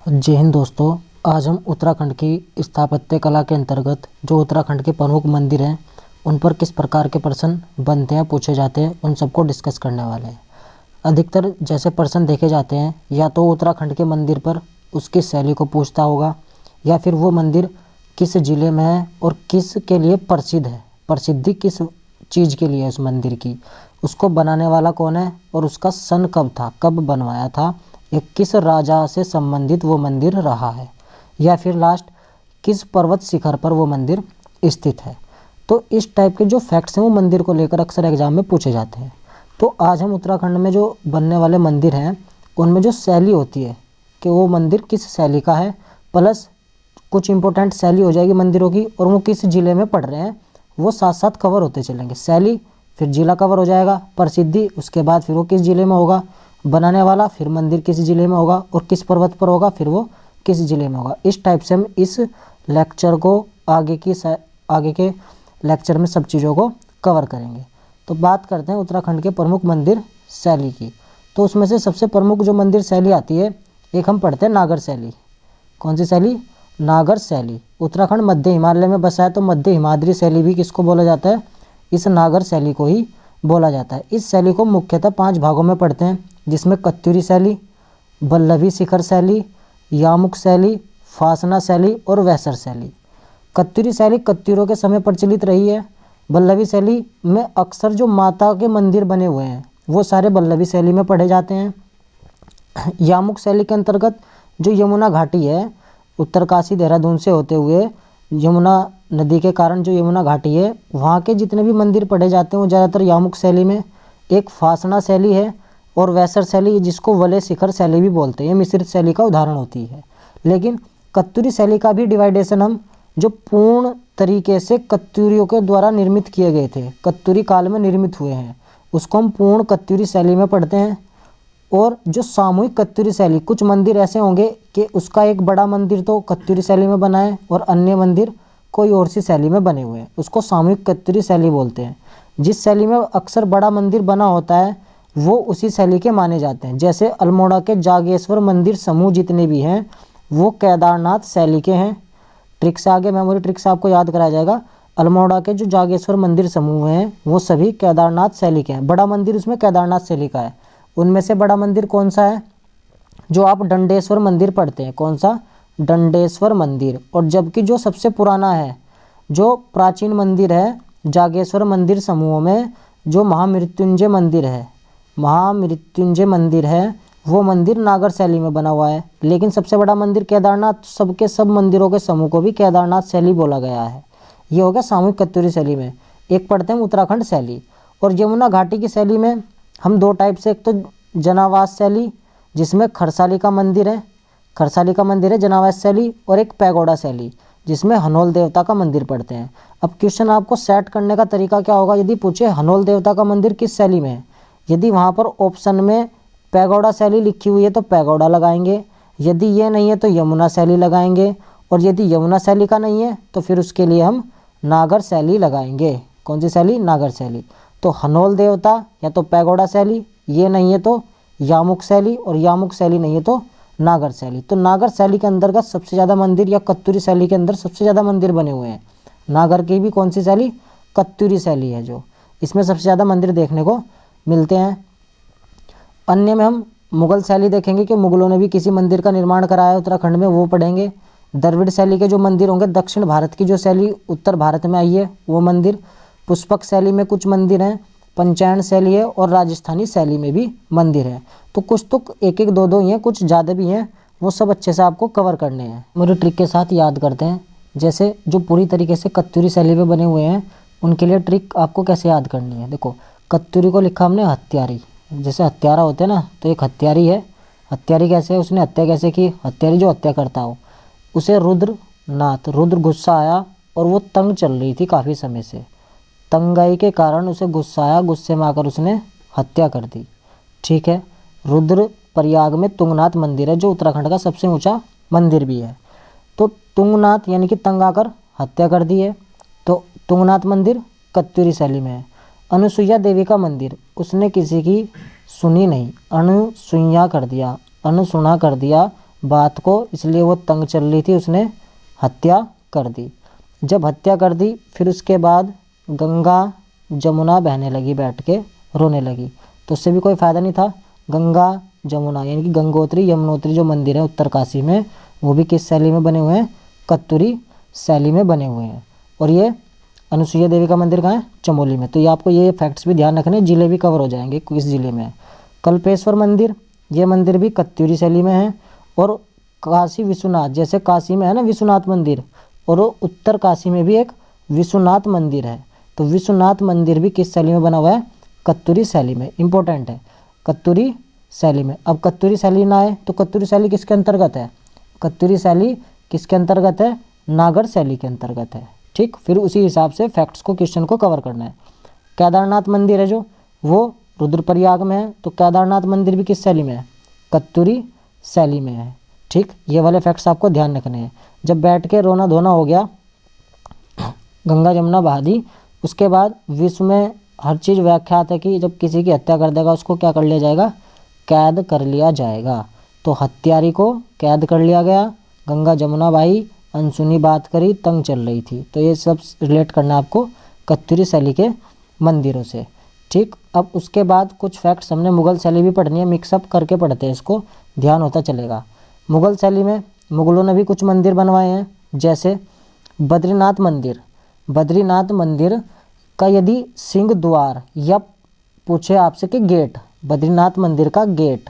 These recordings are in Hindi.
जय हिंद दोस्तों। आज हम उत्तराखंड की स्थापत्य कला के अंतर्गत जो उत्तराखंड के प्रमुख मंदिर हैं उन पर किस प्रकार के प्रश्न बनते हैं, पूछे जाते हैं, उन सबको डिस्कस करने वाले हैं। अधिकतर जैसे प्रश्न देखे जाते हैं या तो उत्तराखंड के मंदिर पर उसकी शैली को पूछता होगा या फिर वो मंदिर किस ज़िले में है और किस के लिए प्रसिद्ध है, प्रसिद्धि किस चीज़ के लिए है उस मंदिर की, उसको बनाने वाला कौन है और उसका सन कब था, कब बनवाया था, एक किस राजा से संबंधित वो मंदिर रहा है, या फिर लास्ट किस पर्वत शिखर पर वो मंदिर स्थित है। तो इस टाइप के जो फैक्ट्स हैं वो मंदिर को लेकर अक्सर एग्जाम में पूछे जाते हैं। तो आज हम उत्तराखंड में जो बनने वाले मंदिर हैं उनमें जो शैली होती है कि वो मंदिर किस शैली का है, प्लस कुछ इंपॉर्टेंट शैली हो जाएगी मंदिरों की और वो किस ज़िले में पड़ रहे हैं, वो साथ साथ कवर होते चलेंगे। शैली फिर ज़िला कवर हो जाएगा, प्रसिद्धि उसके बाद फिर वो किस ज़िले में होगा, बनाने वाला फिर मंदिर किस ज़िले में होगा और किस पर्वत पर होगा, फिर वो किस ज़िले में होगा। इस टाइप से हम इस लेक्चर को आगे के लेक्चर में सब चीज़ों को कवर करेंगे। तो बात करते हैं उत्तराखंड के प्रमुख मंदिर शैली की। तो उसमें से सबसे प्रमुख जो मंदिर शैली आती है, एक हम पढ़ते हैं नागर शैली। कौन सी शैली? नागर शैली। उत्तराखंड मध्य हिमालय में बसा है तो मध्य हिमाद्री शैली भी किसको बोला जाता है? इस नागर शैली को ही बोला जाता है। इस शैली को मुख्यतः 5 भागों में पढ़ते हैं, जिसमें कत्यूरी शैली, बल्लभी शिखर शैली, यामुक शैली, फासना शैली और वैसर शैली। कत्यूरी शैली कत्यूरों के समय प्रचलित रही है। बल्लभी शैली में अक्सर जो माता के मंदिर बने हुए हैं वो सारे बल्लभी शैली में पढ़े जाते हैं। यामुक शैली के अंतर्गत जो यमुना घाटी है, उत्तरकाशी देहरादून से होते हुए यमुना नदी के कारण जो यमुना घाटी है, वहाँ के जितने भी मंदिर पढ़े जाते हैं वो ज़्यादातर यामुक शैली में। एक फासना शैली है और वैसर शैली जिसको वलय शिखर शैली भी बोलते हैं, ये मिश्रित शैली का उदाहरण होती है। लेकिन कत्यूरी शैली का भी डिवाइडेशन हम जो पूर्ण तरीके से कत्यूरियों के द्वारा निर्मित किए गए थे, कत्यूरी काल में निर्मित हुए हैं, उसको हम पूर्ण कत्यूरी शैली में पढ़ते हैं। और जो सामूहिक कत्यूरी शैली, कुछ मंदिर ऐसे होंगे कि उसका एक बड़ा मंदिर तो कत्यूरी शैली में बना है और अन्य मंदिर कोई और सी शैली में बने हुए हैं, उसको सामूहिक कत्यूरी शैली बोलते हैं। जिस शैली में अक्सर बड़ा मंदिर बना होता है वो उसी शैली के माने जाते हैं। जैसे अल्मोड़ा के जागेश्वर मंदिर समूह जितने भी हैं वो केदारनाथ शैली के हैं। ट्रिक से आगे मेमोरी ट्रिक से आपको याद कराया जाएगा। अल्मोड़ा के जो जागेश्वर मंदिर समूह हैं वो सभी केदारनाथ शैली के हैं। बड़ा मंदिर उसमें केदारनाथ शैली का है। उनमें से बड़ा मंदिर कौन सा है? जो आप दंडेश्वर मंदिर पढ़ते हैं। कौन सा? दंडेश्वर मंदिर। और जबकि जो सबसे पुराना है, जो प्राचीन मंदिर है जागेश्वर मंदिर समूह में, जो महामृत्युंजय मंदिर है, महामृत्युंजय मंदिर है, वो मंदिर नागर शैली में बना हुआ है। लेकिन सबसे बड़ा मंदिर केदारनाथ, सबके सब मंदिरों के समूह को भी केदारनाथ शैली बोला गया है। ये हो गया सामूहिक कत्यूरी शैली में। एक पढ़ते हैं उत्तराखंड शैली। और यमुना घाटी की शैली में हम 2 टाइप से, एक तो जनावास शैली जिसमें खरसाली का मंदिर है, खरसाली का मंदिर है जनावास शैली, और एक पैगोडा शैली जिसमें हनोल देवता का मंदिर पढ़ते हैं। अब क्वेश्चन आपको सेट करने का तरीका क्या होगा? यदि पूछे हनोल देवता का मंदिर किस शैली में है, यदि वहाँ पर ऑप्शन में पैगोडा शैली लिखी हुई है तो पैगोडा लगाएंगे, यदि ये नहीं है तो यमुना शैली लगाएंगे, और यदि यमुना शैली का नहीं है तो फिर उसके लिए हम नागर शैली लगाएंगे। कौन सी शैली? नागर शैली। तो हनोल देवता या तो पैगोडा शैली, ये नहीं है तो यामुक शैली, और यामुक शैली नहीं है तो नागर शैली। तो नागर शैली के अंतर्गत सबसे ज़्यादा मंदिर, या कत्यूरी शैली के अंदर सबसे ज़्यादा मंदिर बने हुए हैं। नागर की भी कौन सी शैली? कत्यूरी शैली है, जो इसमें सबसे ज़्यादा मंदिर देखने को मिलते हैं। अन्य में हम मुगल शैली देखेंगे कि मुगलों ने भी किसी मंदिर का निर्माण कराया उत्तराखंड में, वो पढ़ेंगे। द्रविड़ शैली के जो मंदिर होंगे, दक्षिण भारत की जो शैली उत्तर भारत में आई है वो मंदिर। पुष्पक शैली में कुछ मंदिर हैं, पंचायन शैली है, और राजस्थानी शैली में भी मंदिर है। तो कुछ तो एक 2 ही हैं, कुछ ज़्यादा भी हैं, वो सब अच्छे से आपको कवर करने हैं। मेरे ट्रिक के साथ याद करते हैं। जैसे जो पूरी तरीके से कत्यूरी शैली में बने हुए हैं उनके लिए ट्रिक आपको कैसे याद करनी है। देखो, कत्यूरी को लिखा हमने हत्यारी, जैसे हत्यारा होते हैं ना, तो एक हत्यारी है। हत्यारी कैसे है? उसने हत्या कैसे की? हत्यारी जो हत्या करता हो उसे रुद्रनाथ, रुद्र गुस्सा आया और वो तंग चल रही थी काफ़ी समय से, तंगाई के कारण उसे गुस्सा आया, गुस्से में आकर उसने हत्या कर दी। ठीक है। रुद्र प्रयाग में तुंगनाथ मंदिर है जो उत्तराखंड का सबसे ऊंचा मंदिर भी है। तो तुंगनाथ यानी कि तंग आकर हत्या कर दी है, तो तुंगनाथ मंदिर कत्यूरी शैली में है। अनुसुईया देवी का मंदिर, उसने किसी की सुनी नहीं, अनुसुईया कर दिया, अनसुना कर दिया, बात को, इसलिए वो तंग चल रही थी, उसने हत्या कर दी। जब हत्या कर दी फिर उसके बाद गंगा जमुना बहने लगी, बैठ के रोने लगी, तो उससे भी कोई फ़ायदा नहीं था। गंगा जमुना यानी कि गंगोत्री यमुनोत्री जो मंदिर है उत्तरकाशी में, वो भी किस शैली में बने हुए हैं? कत्यूरी शैली में बने हुए हैं। और ये अनुसुईया देवी का मंदिर कहाँ है? चमोली में। तो ये आपको ये फैक्ट्स भी ध्यान रखने, जिले भी कवर हो जाएंगे किस जिले में है। कल्पेश्वर मंदिर, ये मंदिर भी कत्यूरी शैली में है। और काशी विश्वनाथ, जैसे काशी में है ना विश्वनाथ मंदिर, और उत्तर काशी में भी एक विश्वनाथ मंदिर है, तो विश्वनाथ मंदिर भी किस शैली में बना हुआ है? कत्यूरी शैली में। इंपॉर्टेंट है, कत्यूरी शैली में। अब कत्यूरी शैली ना आए तो कत्यूरी शैली किसके अंतर्गत है? कत्यूरी शैली किसके अंतर्गत है? नागर शैली के अंतर्गत है। ठीक, फिर उसी हिसाब से फैक्ट्स को, क्वेश्चन को कवर करना है। केदारनाथ मंदिर है जो, वो रुद्रप्रयाग में है, तो केदारनाथ मंदिर भी किस शैली में है? कत्यूरी शैली में है। ठीक, ये वाले फैक्ट्स आपको ध्यान रखने हैं। जब बैठ के रोना धोना हो गया, गंगा जमुना बहा दी, उसके बाद विश्व में हर चीज़ व्याख्यात है कि जब किसी की हत्या कर देगा उसको क्या कर लिया जाएगा? कैद कर लिया जाएगा। तो हत्यारी को कैद कर लिया गया, गंगा जमुना बहाई, अनसुनी बात करी, तंग चल रही थी। तो ये सब रिलेट करना आपको कत्यूरी शैली के मंदिरों से। ठीक, अब उसके बाद कुछ फैक्ट्स हमने मुगल शैली भी पढ़नी है, मिक्सअप करके पढ़ते हैं, इसको ध्यान होता चलेगा। मुगल शैली में मुगलों ने भी कुछ मंदिर बनवाए हैं, जैसे बद्रीनाथ मंदिर। बद्रीनाथ मंदिर का यदि सिंह द्वार या पूछे आपसे कि गेट, बद्रीनाथ मंदिर का गेट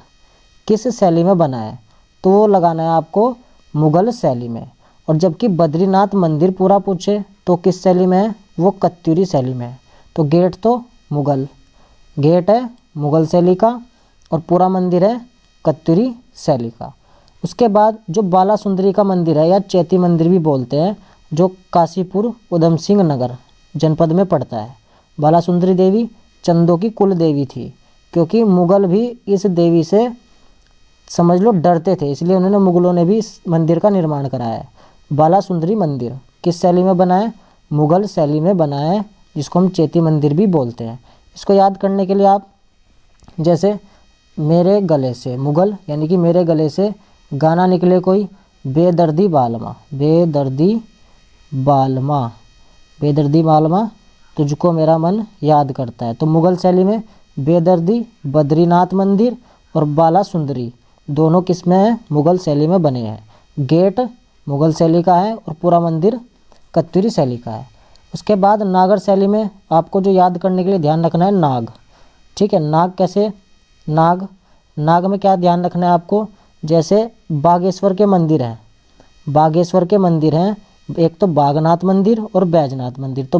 किस शैली में बना है, तो वो लगाना है आपको मुगल शैली में। और जबकि बद्रीनाथ मंदिर पूरा पूछे तो किस शैली में है? वो कत्यूरी शैली में है। तो गेट तो मुगल, गेट है मुगल शैली का, और पूरा मंदिर है कत्यूरी शैली का। उसके बाद जो बाला सुंदरी का मंदिर है, या चैती मंदिर भी बोलते हैं, जो काशीपुर उधम सिंह नगर जनपद में पड़ता है। बाला सुंदरी देवी चंदों की कुल देवी थी, क्योंकि मुगल भी इस देवी से समझ लो डरते थे, इसलिए उन्होंने, मुगलों ने भी इस मंदिर का निर्माण कराया है। बाला सुंदरी मंदिर किस शैली में बना है? मुगल शैली में बना है, जिसको हम चैती मंदिर भी बोलते हैं। इसको याद करने के लिए आप, जैसे मेरे गले से, मुगल यानी कि मेरे गले से गाना निकले कोई, बेदर्दी बालमा, बेदर्दी बालमा, बेदर्दी बालमा, तुझको मेरा मन याद करता है। तो मुगल शैली में बेदर्दी, बद्रीनाथ मंदिर और बाला सुंदरी दोनों किस में है? मुगल शैली में बने हैं। गेट मुगल शैली का है और पूरा मंदिर कत्यूरी शैली का है। उसके बाद नागर शैली में आपको जो याद करने के लिए ध्यान रखना है, नाग। ठीक है, नाग कैसे? नाग, नाग में क्या ध्यान रखना है आपको? जैसे बागेश्वर के मंदिर हैं, बागेश्वर के मंदिर हैं, एक तो बागनाथ मंदिर और बैजनाथ मंदिर। तो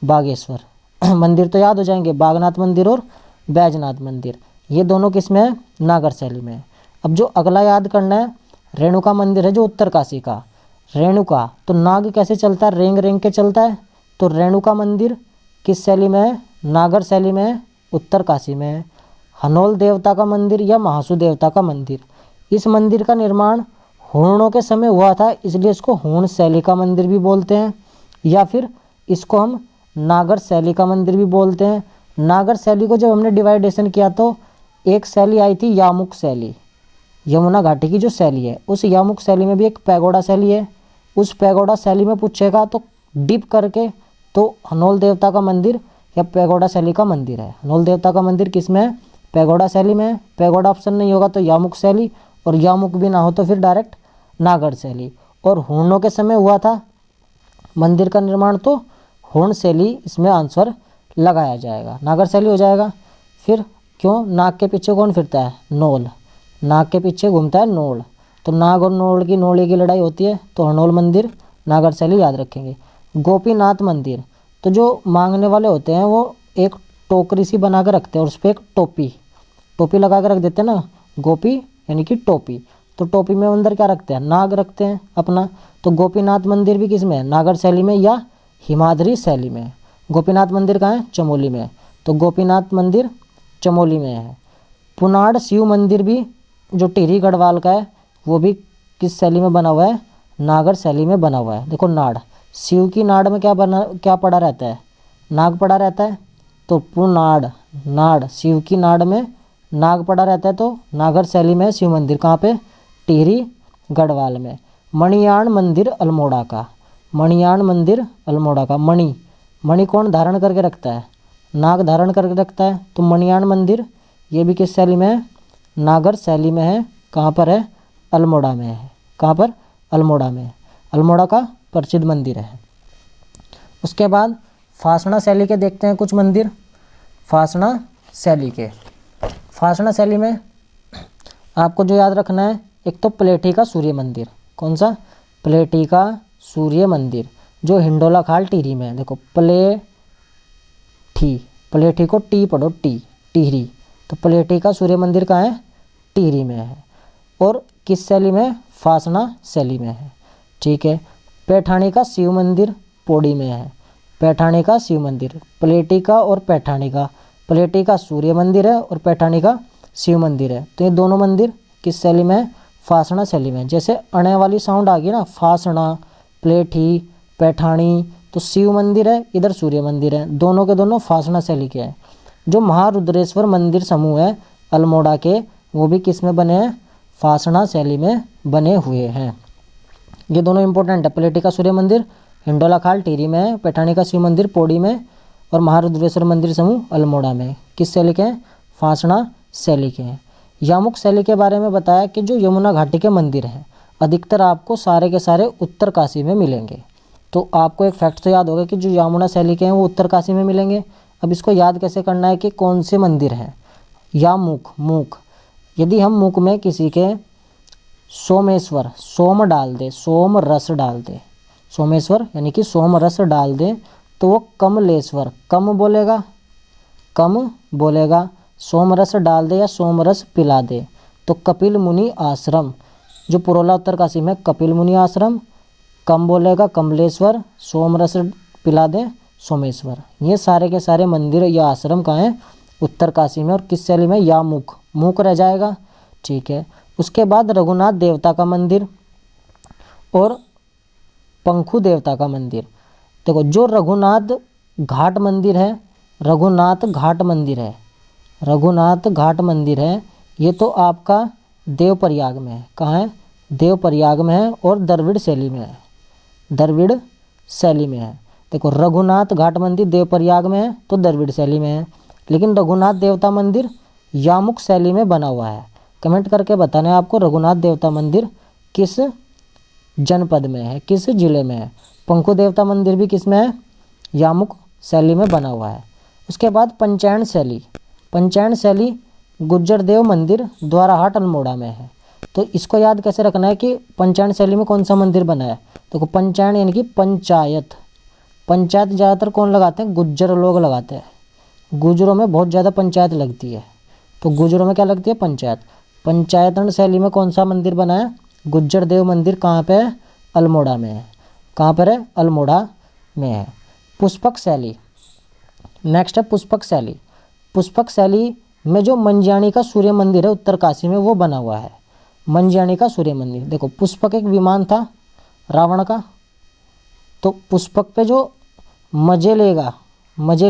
बागेश्वर मंदिर तो याद हो जाएंगे, बागनाथ मंदिर और बैजनाथ मंदिर, ये दोनों किस में है? नागर शैली में है। अब जो अगला याद करना है, रेणुका मंदिर है जो उत्तरकाशी का, रेणुका। तो नाग कैसे चलता है? रेंग रेंग के चलता है। तो रेणुका मंदिर किस शैली में है? नागर शैली में है, उत्तरकाशी में है। हनोल देवता का मंदिर या महासू देवता का मंदिर, इस मंदिर का निर्माण हूणों के समय हुआ था, इसलिए इसको हूण शैली का मंदिर भी बोलते हैं, या फिर इसको हम नागर शैली का मंदिर भी बोलते हैं। नागर शैली को जब हमने डिवाइडेशन किया तो एक शैली आई थी यामुक शैली, यमुना घाटी की जो शैली है, उस यामुक शैली में भी एक पैगोडा शैली है। उस पैगोडा शैली में पूछेगा तो डिप करके तो हनोल देवता का मंदिर या पैगोडा शैली का मंदिर है। हनोल देवता का मंदिर किस में है? पैगोडा शैली में है। पैगोडा ऑप्शन नहीं होगा तो यामुक शैली, और यामुक भी ना हो तो फिर डायरेक्ट नागर शैली। और हूणों के समय हुआ था मंदिर का निर्माण, तो हूण शैली इसमें आंसर लगाया जाएगा, नागर शैली हो जाएगा। फिर क्यों? नाग के पीछे कौन फिरता है? नोल, नाग के पीछे घूमता है नोल। तो नाग और नोल की, नोले की लड़ाई होती है, तो हनोल मंदिर नागर शैली याद रखेंगे। गोपीनाथ मंदिर, तो जो मांगने वाले होते हैं वो एक टोकरी सी बना के रखते हैं और उस पर एक टोपी लगा के रख देते हैं ना, गोपी यानी कि टोपी। तो टोपी में अंदर क्या रखते हैं? नाग रखते हैं अपना। तो गोपीनाथ मंदिर भी किस में है? नागर शैली में या हिमाद्री शैली में। गोपीनाथ मंदिर कहाँ है? चमोली में। तो गोपीनाथ मंदिर चमोली में है। पुनाड़ शिव मंदिर भी जो टिहरी गढ़वाल का है, वो भी किस शैली में बना हुआ है? नागर शैली में बना हुआ है। देखो नाड़, शिव की नाड़ में क्या पड़ा रहता है? नाग पड़ा रहता है। तो पुनाड़, नाड़, शिव की नाड़ में नाग पड़ा रहता है, तो नागर शैली में है शिव मंदिर। कहाँ पे? टिहरी गढ़वाल में। मणियाण मंदिर अल्मोड़ा का, मणियाण मंदिर अल्मोड़ा का। मणि कौन धारण करके रखता है? नाग धारण करके रखता है। तो मणियाण मंदिर ये भी किस शैली में है? नागर शैली में है। कहाँ पर है? अल्मोड़ा में है। कहाँ पर? अल्मोड़ा में। अल्मोड़ा का प्रसिद्ध मंदिर है। उसके बाद फासना शैली के देखते हैं कुछ मंदिर। फासना शैली के, फासना शैली में आपको जो याद रखना है, एक तो प्लेठी का सूर्य मंदिर। कौन सा? प्लेठी का सूर्य मंदिर जो हिंडोला खाल टिहरी में है। देखो प्लेठी को टी पढ़ो, टिहरी। तो प्लेठी का सूर्य मंदिर कहाँ है? टिहरी में है। और किस शैली में? फासना शैली में है। ठीक है। पैठाणी का शिव मंदिर पौड़ी में है। पैठाणी का शिव मंदिर, प्लेठी का और पैठाणी का। प्लेठी का सूर्य मंदिर है और पैठाणी का शिव मंदिर है। तो ये दोनों मंदिर किस शैली में है? फासना शैली में। जैसे अणे वाली साउंड आ गई ना, फासना, प्लेठी, पैठाणी, तो शिव मंदिर है, इधर सूर्य मंदिर है, दोनों के दोनों फासना शैली के हैं। जो महारुद्रेश्वर मंदिर समूह है अल्मोड़ा के, वो भी किस में बने हैं? फासना शैली में बने हुए हैं। ये दोनों इंपॉर्टेंट है। प्लेठी का सूर्य मंदिर हिंडोला खाल टिहरी में है, पैठाणी का शिव मंदिर पौड़ी में, और महारुद्रेश्वर मंदिर समूह अल्मोड़ा में। किस शैली के हैं? फासना शैली के हैं। यामुक शैली के बारे में बताया कि जो यमुना घाटी के मंदिर हैं अधिकतर आपको सारे के सारे उत्तरकाशी में मिलेंगे। तो आपको एक फैक्ट तो याद होगा कि जो यमुना शैली के हैं वो उत्तरकाशी में मिलेंगे। अब इसको याद कैसे करना है कि कौन से मंदिर हैं? मूक, यदि हम मूक में किसी के सोमेश्वर, सोम डाल दे, सोम रस डाल दे, सोमेश्वर यानी कि सोम रस डाल दे, तो वो कमलेश्वर, कम बोलेगा। सोम रस डाल दे या सोम रस पिला दे तो कपिल मुनि आश्रम, जो पुरोला उत्तरकाशी में कपिल मुनि आश्रम, कम बोलेगा कमलेश्वर, सोम रस पिला दे सोमेश्वर। ये सारे के सारे मंदिर या आश्रम कहाँ हैं? उत्तरकाशी में। और किस शैली में? यामुक, मूक रह जाएगा। ठीक है। उसके बाद रघुनाथ देवता का मंदिर और पंखु देवता का मंदिर। देखो जो रघुनाथ घाट मंदिर है, रघुनाथ घाट मंदिर है, ये तो आपका देवप्रयाग में है। कहाँ है? देवप्रयाग में है और द्रविड़ शैली में है। द्रविड़ शैली में है। देखो रघुनाथ घाट मंदिर देवप्रयाग में है तो द्रविड़ शैली में है, लेकिन रघुनाथ देवता मंदिर यामुक शैली में बना हुआ है। कमेंट करके बताना है आपको रघुनाथ देवता मंदिर किस जनपद में है, किस जिले में है। पंखु देवता मंदिर भी किस में है? यामुक शैली में बना हुआ है। उसके बाद पंचायन शैली गुज्जर देव मंदिर द्वाराहाट अल्मोड़ा में है। तो इसको याद कैसे रखना है कि पंचायन शैली में कौन सा मंदिर बना है? देखो पंचायन यानी कि पंचायत ज़्यादातर कौन लगाते हैं? गुज्जर लोग लगाते हैं। गुज्जरों में बहुत ज़्यादा पंचायत लगती है, तो गुज्जरों में क्या लगती है? पंचायत। पंचायतन शैली में कौन सा मंदिर बना है? गुज्जर देव मंदिर। कहाँ पे है? अल्मोड़ा में है। कहाँ पर है? अल्मोड़ा में है। पुष्पक शैली, नेक्स्ट है पुष्पक शैली में जो मंजियाणी का सूर्य मंदिर है उत्तरकाशी में, वो बना हुआ है। मंजियाणी का सूर्य मंदिर। देखो पुष्पक एक विमान था रावण का, तो पुष्पक पे जो मजे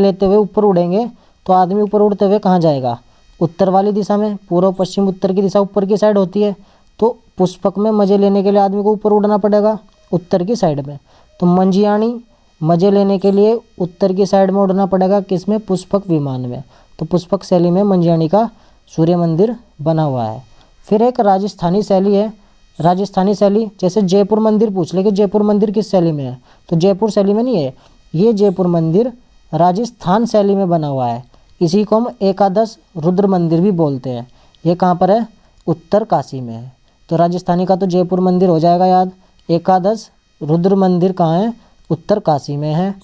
लेते हुए ऊपर उड़ेंगे तो आदमी ऊपर उड़ते हुए कहाँ जाएगा? उत्तर वाली दिशा में। पूर्व पश्चिम उत्तर की दिशा ऊपर की साइड होती है, तो पुष्पक में मजे लेने के लिए आदमी को ऊपर उड़ना पड़ेगा उत्तर की साइड में। तो मंजियाणी मजे लेने के लिए उत्तर की साइड में उड़ना पड़ेगा, किसमें? पुष्पक विमान में। तो पुष्पक शैली में मंजियाणी का सूर्य मंदिर बना हुआ है। फिर एक राजस्थानी शैली है। राजस्थानी शैली जैसे जयपुर मंदिर पूछ ले कि जयपुर मंदिर किस शैली में है, तो जयपुर शैली में नहीं है। ये जयपुर मंदिर राजस्थान शैली में बना हुआ है। इसी को हम एकादश रुद्र मंदिर भी बोलते हैं। ये कहाँ पर है? उत्तरकाशी में है। तो राजस्थानी का तो जयपुर मंदिर हो जाएगा याद। एकादश रुद्र मंदिर कहाँ है? उत्तरकाशी में है।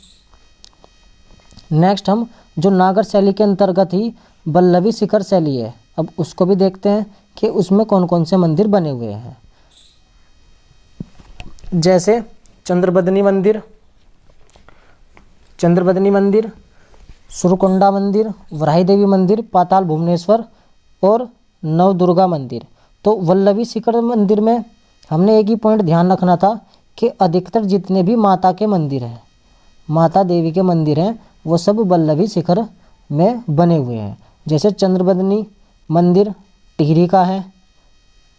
नेक्स्ट हम जो नागर शैली के अंतर्गत ही बल्लभी शिखर शैली है, अब उसको भी देखते हैं कि उसमें कौन कौन से मंदिर बने हुए हैं। जैसे चंद्रबदनी मंदिर, सुरकुंडा मंदिर, वराही देवी मंदिर, पाताल भुवनेश्वर और नवदुर्गा मंदिर। तो वल्लभी शिखर मंदिर में हमने एक ही पॉइंट ध्यान रखना था कि अधिकतर जितने भी माता के मंदिर हैं, माता देवी के मंदिर हैं, वो सब वल्लभी शिखर में बने हुए हैं। जैसे चंद्रबदनी मंदिर टिहरी का है,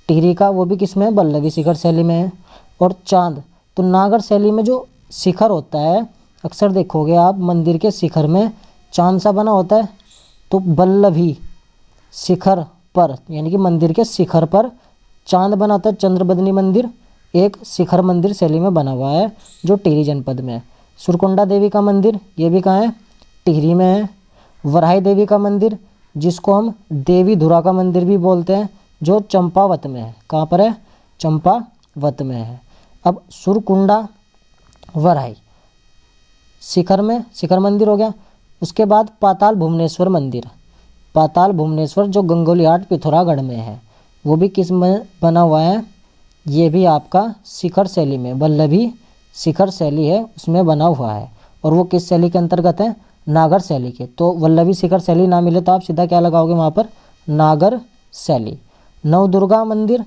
टिहरी का वो भी किस में है, पल्लवी शिखर शैली में है। और चांद, तो नागर शैली में जो शिखर होता है, अक्सर देखोगे आप मंदिर के शिखर में चांद सा बना होता है, तो बल्लभी शिखर पर यानी कि मंदिर के शिखर पर चांद बना होता है। चंद्रबदनी मंदिर एक शिखर मंदिर शैली में बना हुआ है जो टिहरी जनपद में है। सुरकुंडा देवी का मंदिर ये भी कहाँ है, टिहरी में है। वराही देवी का मंदिर जिसको हम देवी धुरा का मंदिर भी बोलते हैं, जो चंपावत में है। कहाँ पर है, चंपावत में है। अब सुरकुंडा वराही शिखर में शिखर मंदिर हो गया। उसके बाद पाताल भुवनेश्वर मंदिर, पाताल भुवनेश्वर जो गंगोलीहाट पिथौरागढ़ में है, वो भी किस में बना हुआ है, ये भी आपका शिखर शैली में, वल्लभी शिखर शैली है उसमें बना हुआ है। और वो किस शैली के अंतर्गत है, नागर शैली के। तो वल्लभी शिखर शैली ना मिले तो आप सीधा क्या लगाओगे वहाँ पर, नागर शैली। नवदुर्गा मंदिर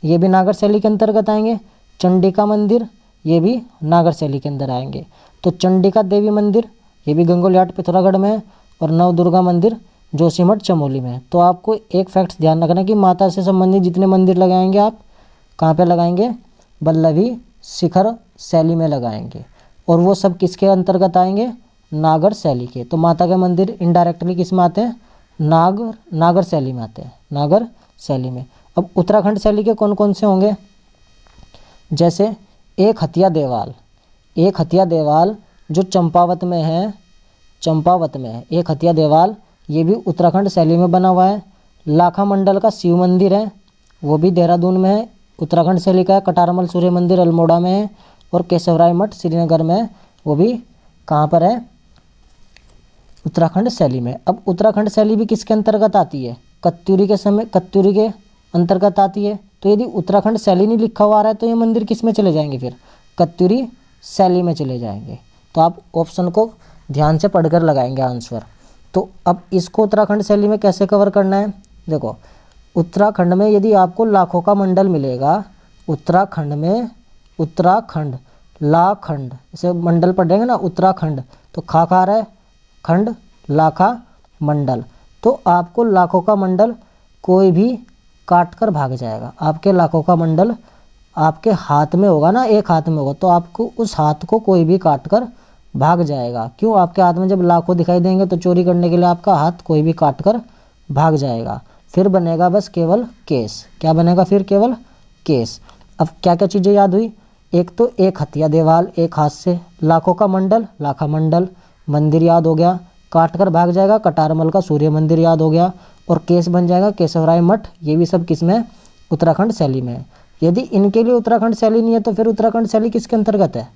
ये भी नागर शैली के अंतर्गत आएंगे। चंडिका मंदिर ये भी नागर शैली के अंदर आएंगे। तो चंडिका देवी मंदिर ये भी गंगोलीहाट पिथौरागढ़ में है, और नवदुर्गा मंदिर जोशीमठ चमोली में है। तो आपको एक फैक्ट्स ध्यान रखना कि माता से संबंधित जितने मंदिर लगाएंगे आप कहाँ पे लगाएंगे, वल्लभी शिखर शैली में लगाएंगे। और वो सब किसके अंतर्गत आएंगे, नागर शैली के। तो माता के मंदिर इनडायरेक्टली किस में आते हैं, नागर शैली में आते हैं, नागर शैली में। अब उत्तराखंड शैली के कौन कौन से होंगे, जैसे एक हथिया देवाल, एक हथिया देवाल जो चंपावत में है, चंपावत में है एक हथिया देवाल, ये भी उत्तराखंड शैली में बना हुआ है। लाखा मंडल का शिव मंदिर है, वो भी देहरादून में है, उत्तराखंड शैली का है। कटारमल सूर्य मंदिर अल्मोड़ा में है। और केशवराय मठ श्रीनगर में है, वो भी कहाँ पर है, उत्तराखंड शैली में। अब उत्तराखंड शैली भी किसके अंतर्गत आती है, कत्यूरी के समय, कत्यूरी के अंतर्गत आती है। तो यदि उत्तराखंड शैली नहीं लिखा हुआ आ रहा है तो ये मंदिर किस में चले जाएंगे, फिर कत्यूरी शैली में चले जाएंगे। तो आप ऑप्शन को ध्यान से पढ़कर लगाएंगे आंसर। तो अब इसको उत्तराखंड शैली में कैसे कवर करना है, देखो उत्तराखंड में यदि आपको लाखों का मंडल मिलेगा, उत्तराखंड में, उत्तराखंड लाखंड इसे मंडल पढ़ेंगे ना, उत्तराखंड तो खा खा रहा है खंड, लाखा मंडल। तो आपको लाखों का मंडल कोई भी काट कर भाग जाएगा। आपके लाखों का मंडल आपके हाथ में होगा ना, एक हाथ में होगा, तो आपको उस हाथ को कोई भी काट कर भाग जाएगा। क्यों, आपके हाथ में जब लाखों दिखाई देंगे तो चोरी करने के लिए आपका हाथ कोई भी काट कर भाग जाएगा। फिर बनेगा बस केवल केस। क्या बनेगा फिर, केवल केस। अब क्या क्या चीज़ें याद हुई, एक तो एक हथिया देवाल एक हाथ से, लाखों का मंडल लाखा मंडल, मंदिर याद हो गया, काट कर भाग जाएगा कटारमल का सूर्य मंदिर याद हो गया, और केस बन जाएगा केशवराय मठ। ये भी सब किस में, उत्तराखंड शैली में है। यदि इनके लिए उत्तराखंड शैली नहीं है तो फिर उत्तराखंड शैली किसके अंतर्गत है,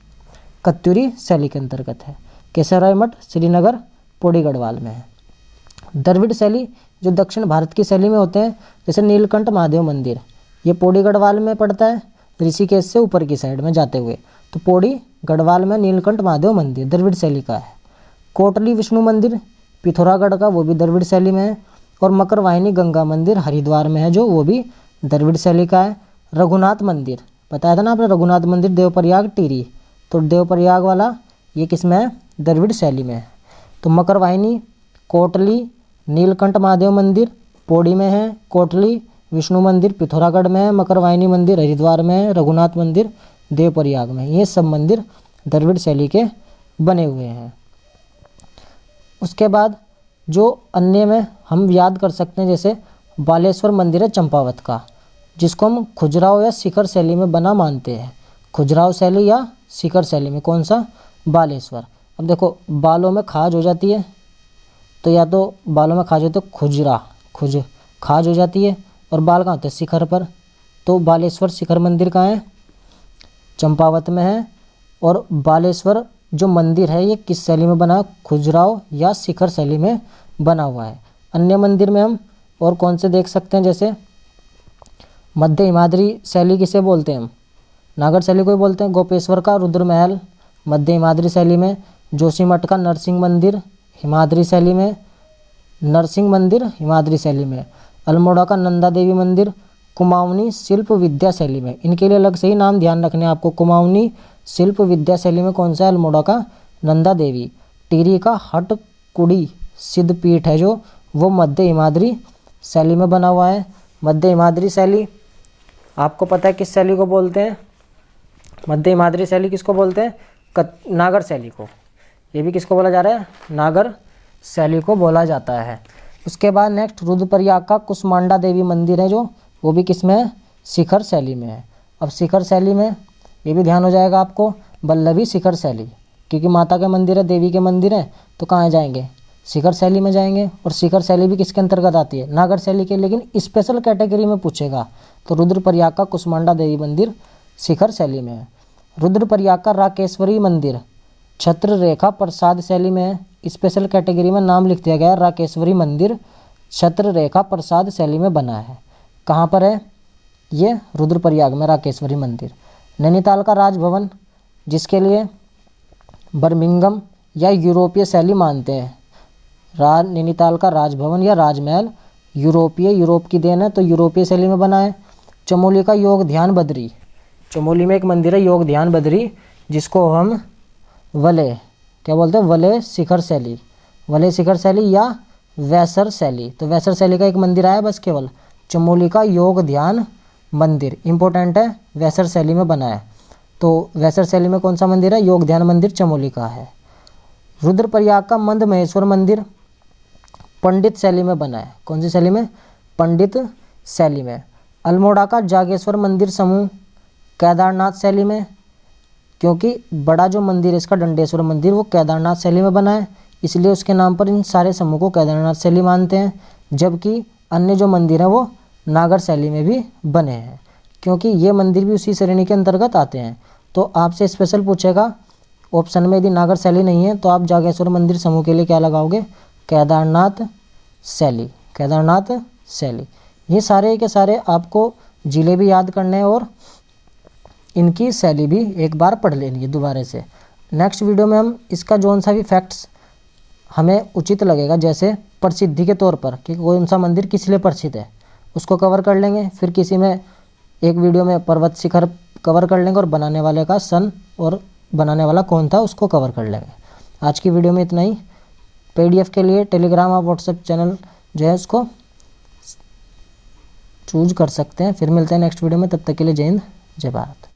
कत्यूरी शैली के अंतर्गत है। केशवराय मठ श्रीनगर पौड़ी गढ़वाल में है। द्रविड़ शैली जो दक्षिण भारत की शैली में होते हैं, जैसे नीलकंठ महादेव मंदिर, ये पौड़ी गढ़वाल में पड़ता है, ऋषिकेश से ऊपर की साइड में जाते हुए। तो पौड़ी गढ़वाल में नीलकंठ महादेव मंदिर द्रविड़ शैली का है। कोटली विष्णु मंदिर पिथौरागढ़ का, वो भी द्रविड़ शैली में है। और मकरवाहिनी गंगा मंदिर हरिद्वार में है, जो वो भी द्रविड़ शैली का है। रघुनाथ मंदिर बताया था ना आपने, रघुनाथ मंदिर देवप्रयाग टिहरी, तो देवप्रयाग वाला ये किस में है, द्रविड़ शैली में है। तो मकरवाहिनी, कोटली, नीलकंठ महादेव मंदिर पौड़ी में है, कोटली विष्णु मंदिर पिथौरागढ़ में है, मकरवाहिनी मंदिर हरिद्वार में है, रघुनाथ मंदिर देवप्रयाग में है। ये सब मंदिर द्रविड़ शैली के बने हुए हैं। उसके बाद जो अन्य में हम याद कर सकते हैं, जैसे बालेश्वर मंदिर है चंपावत का, जिसको हम खुजराहो या शिखर शैली में बना मानते हैं। खुजराहो शैली या शिखर शैली में कौन सा, बालेश्वर। अब देखो बालों में खाज हो जाती है, तो या तो बालों में खाज हो तो खाज हो जाती है, और बाल कहाँ होते हैं, शिखर पर। तो बालेश्वर शिखर मंदिर कहाँ है, चंपावत में है। और बालेश्वर जो मंदिर है ये किस शैली में बना, खुजराहो या शिखर शैली में बना हुआ है। अन्य मंदिर में हम और कौन से देख सकते हैं, जैसे मध्य हिमाद्री शैली किसे बोलते हैं हम, नागर शैली को ही बोलते हैं। गोपेश्वर का रुद्र महल मध्य हिमाद्री शैली में। जोशीमठ का नरसिंह मंदिर हिमाद्री शैली में, नरसिंह मंदिर हिमाद्री शैली में। अल्मोड़ा का नंदा देवी मंदिर कुमाऊनी शिल्प विद्या शैली में। इनके लिए अलग से ही नाम ध्यान रखने आपको, कुमाऊनी शिल्प विद्या शैली में कौन सा है, अल्मोड़ा का नंदा देवी। टिहरी का हटकुड़ी सिद्ध पीठ है जो, वो मध्य हिमाद्री शैली में बना हुआ है। मध्य हिमाद्री शैली आपको पता है किस शैली को बोलते हैं? मध्य हिमाद्री शैली किसको बोलते हैं? नागर शैली को। ये भी किसको बोला जा रहा है? नागर शैली को बोला जाता है। उसके बाद नेक्स्ट रुद्रप्रयाग का कुष्मांडा देवी मंदिर है जो, वो भी किस में है? शिखर शैली में है। अब शिखर शैली में ये भी ध्यान हो जाएगा आपको, वल्लभी शिखर शैली, क्योंकि माता के मंदिर है, देवी के मंदिर है, तो कहाँ जाएंगे? शिखर शैली में जाएंगे। और शिखर शैली भी किसके अंतर्गत आती है? नागर शैली के, लेकिन स्पेशल कैटेगरी में पूछेगा तो रुद्रप्रयाग का कुष्मांडा देवी मंदिर शिखर शैली में है। रुद्रप्रयाग का राकेश्वरी मंदिर छत्र रेखा प्रसाद शैली में है। स्पेशल कैटेगरी में नाम लिख दिया गया, राकेश्वरी मंदिर छत्र रेखा प्रसाद शैली में बना है। कहाँ पर है ये? रुद्रप्रयाग में राकेश्वरी मंदिर। नैनीताल का राजभवन, जिसके लिए बर्मिंघम या यूरोपीय शैली मानते हैं। नैनीताल का राजभवन या राजमहल यूरोप की देन है, तो यूरोपीय शैली में बना है। चमोली का योग ध्यान बद्री, चमोली में एक मंदिर है योग ध्यान बद्री, जिसको हम वलय क्या बोलते हैं? वलय शिखर शैली, वलय शिखर शैली या वैसर शैली। तो वैसर शैली का एक मंदिर आया बस केवल। चमोली का योग ध्यान मंदिर इंपॉर्टेंट है, वैसर शैली में बना है। तो वैसर शैली में कौन सा मंदिर है? योग ध्यान मंदिर चमोली का है। रुद्रप्रयाग का मंद महेश्वर मंदिर पंडित शैली में बना है। कौन सी शैली में? पंडित शैली में। अल्मोड़ा का जागेश्वर मंदिर समूह केदारनाथ शैली में, क्योंकि बड़ा जो मंदिर है इसका दंडेश्वर मंदिर वो केदारनाथ शैली में बना है, इसलिए उसके नाम पर इन सारे समूह को केदारनाथ शैली मानते हैं। जबकि अन्य जो मंदिर हैं वो नागर शैली में भी बने हैं, क्योंकि ये मंदिर भी उसी श्रेणी के अंतर्गत आते हैं। तो आपसे स्पेशल पूछेगा ऑप्शन में, यदि नागर शैली नहीं है तो आप जागेश्वर मंदिर समूह के लिए क्या लगाओगे? केदारनाथ शैली, केदारनाथ शैली। ये सारे के सारे आपको जिले भी याद करने हैं और इनकी शैली भी एक बार पढ़ लेनी है दोबारा से। नेक्स्ट वीडियो में हम इसका जौन सा भी फैक्ट्स हमें उचित लगेगा, जैसे प्रसिद्धि के तौर पर कि कौन सा मंदिर किस लिए प्रसिद्ध है, उसको कवर कर लेंगे। फिर किसी में एक वीडियो में पर्वत शिखर कवर कर लेंगे और बनाने वाले का सन और बनाने वाला कौन था उसको कवर कर लेंगे। आज की वीडियो में इतना ही। PDF के लिए टेलीग्राम और व्हाट्सएप चैनल जो है उसको चूज कर सकते हैं। फिर मिलते हैं नेक्स्ट वीडियो में, तब तक के लिए जय हिंद जय भारत।